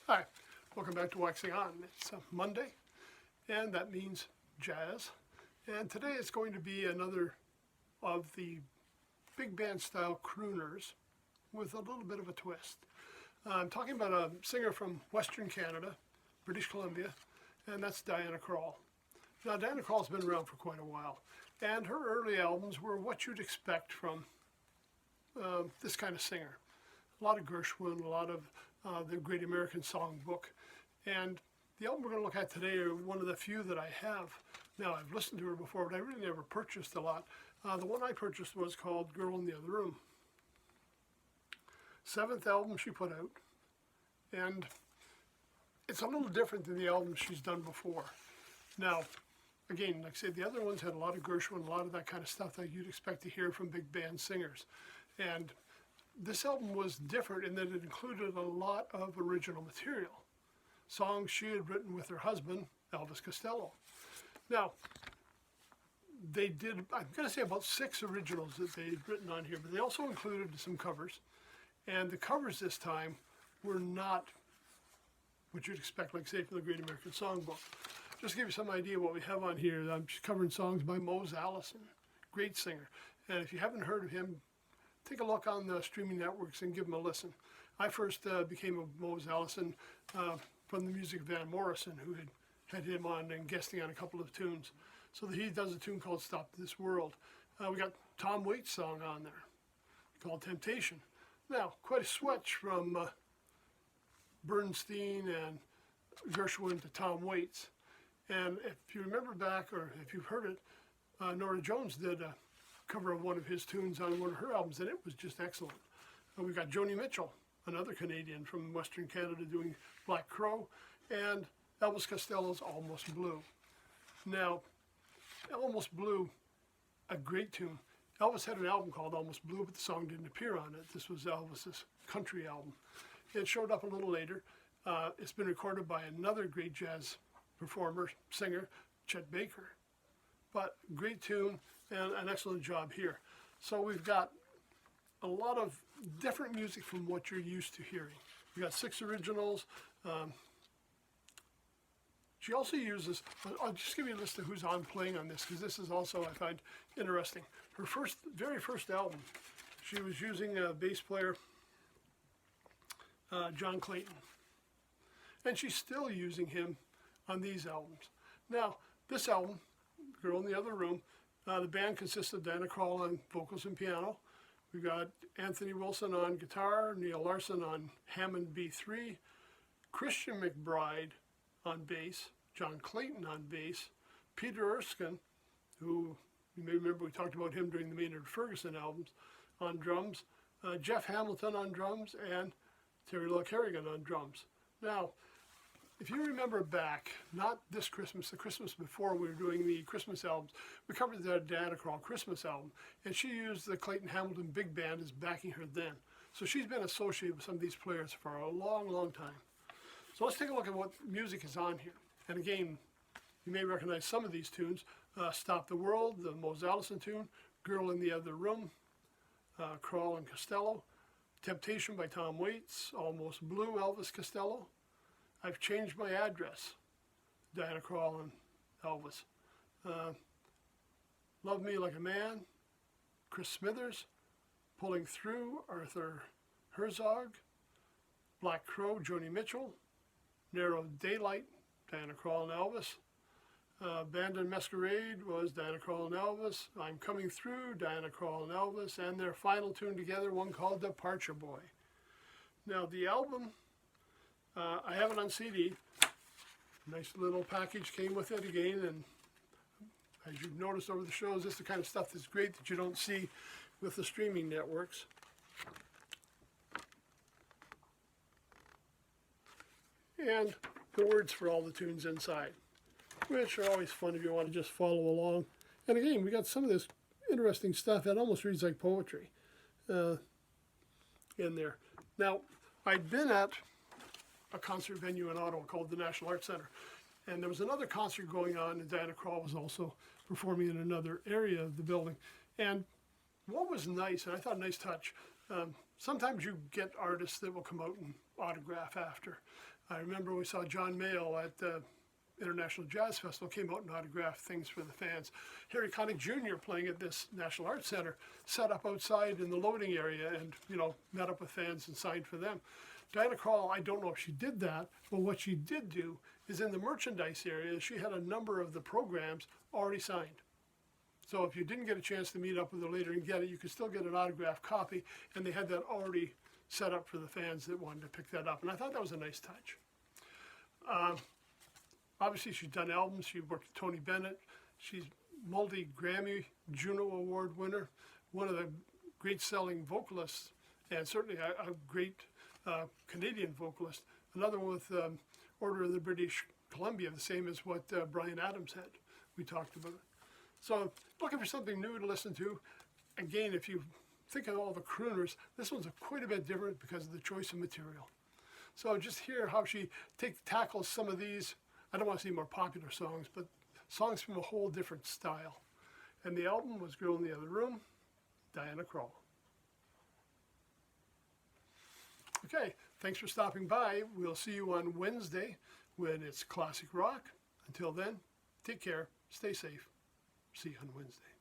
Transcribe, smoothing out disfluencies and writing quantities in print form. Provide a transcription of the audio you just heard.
Hi, welcome back to Waxing On. It's Monday, and that means jazz. And today it's going to be another of the big band style crooners with a little bit of a twist. I'm talking about a singer from Western Canada, British Columbia, and that's Diana Krall. Now, Diana Krall's been around for quite a while, and her early albums were what you'd expect from this kind of singer. A lot of Gershwin, a lot of the Great American Songbook. And the album we're going to look at today are one of the few that I have. Now, I've listened to her before, but I really never purchased a lot. The one I purchased was called Girl in the Other Room. 7th album she put out. And it's a little different than the albums she's done before. Now, again, like I said, the other ones had a lot of Gershwin, a lot of that kind of stuff that you'd expect to hear from big band singers. And this album was different in that it included a lot of original material. Songs she had written with her husband, Elvis Costello. Now, they did, I'm going to say about 6 originals that they'd written on here, but they also included some covers. And the covers this time were not what you'd expect, like say, from the Great American Songbook. Just to give you some idea of what we have on here, I'm just covering songs by Allison, great singer. And if you haven't heard of him, take a look on the streaming networks and give him a listen. I first became a Allison from the music of Van Morrison, who had him on and guesting on a couple of tunes. So he does a tune called Stop This World. We got Tom Waits' song on there called Temptation. Now, quite a switch from Bernstein and Gershwin to Tom Waits. And if you remember back, or if you've heard it, Norah Jones did a cover of one of his tunes on one of her albums, and it was just excellent. We've got Joni Mitchell, another Canadian from Western Canada, doing Black Crow, and Elvis Costello's Almost Blue. Now, Almost Blue, a great tune. Elvis had an album called Almost Blue, but the song didn't appear on it. This was Elvis's country album. It showed up a little later. It's been recorded by another great jazz performer, singer, Chet Baker. But great tune and an excellent job here. So we've got a lot of different music from what you're used to hearing. We got 6 originals. She also uses, I'll just give you a list of who's on playing on this, because this is also, I find, interesting. Her very first album, she was using a bass player, John Clayton. And she's still using him on these albums. Now, this album, Girl in the Other Room, the band consists of Diana Krall on vocals and piano. We've got Anthony Wilson on guitar, Neil Larson on Hammond B3, Christian McBride on bass, John Clayton on bass, Peter Erskine, who you may remember we talked about him during the Maynard Ferguson albums, on drums, Jeff Hamilton on drums, and Terry Lowe Kerrigan on drums. Now, if you remember back, not this Christmas, the Christmas before we were doing the Christmas albums, we covered the Diana Krall Christmas album, and she used the Clayton Hamilton Big Band as backing her then. So she's been associated with some of these players for a long, long time. So let's take a look at what music is on here. And again, you may recognize some of these tunes. Stop the World, the Allison tune, Girl in the Other Room, Krall and Costello, Temptation by Tom Waits, Almost Blue, Elvis Costello, I've Changed My Address, Diana Krall and Elvis. Love Me Like a Man, Chris Smithers. Pulling Through, Arthur Herzog. Black Crow, Joni Mitchell. Narrow Daylight, Diana Krall and Elvis. Band and Masquerade was Diana Krall and Elvis. I'm Coming Through, Diana Krall and Elvis. And their final tune together, one called Departure Boy. Now, the album, I have it on CD. Nice little package came with it again, and as you've noticed over the shows, this is the kind of stuff that's great that you don't see with the streaming networks. And the words for all the tunes inside, which are always fun if you want to just follow along. And again, we got some of this interesting stuff. It almost reads like poetry in there. Now, I'd been at a concert venue in Ottawa called the National Arts Centre. And there was another concert going on, and Diana Krall was also performing in another area of the building. And what was nice, and I thought a nice touch, sometimes you get artists that will come out and autograph after. I remember we saw John Mayall at the International Jazz Festival, came out and autographed things for the fans. Harry Connick Jr. playing at this National Arts Center, sat up outside in the loading area and, met up with fans and signed for them. Diana Krall, I don't know if she did that, but what she did do is in the merchandise area, she had a number of the programs already signed. So if you didn't get a chance to meet up with her later and get it, you could still get an autographed copy, and they had that already set up for the fans that wanted to pick that up. And I thought that was a nice touch. Obviously, she's done albums. She worked with Tony Bennett. She's multi-Grammy, Juno Award winner, one of the great selling vocalists, and certainly a great Canadian vocalist. Another one with Order of the British Columbia, the same as what Bryan Adams had. We talked about it. So looking for something new to listen to. Again, if you think of all the crooners, this one's quite a bit different because of the choice of material. So just hear how she tackles some of these, I don't want to say more popular songs, but songs from a whole different style. And the album was Girl in the Other Room, Diana Krall. Okay, thanks for stopping by. We'll see you on Wednesday when it's classic rock. Until then, take care, stay safe. See you on Wednesday.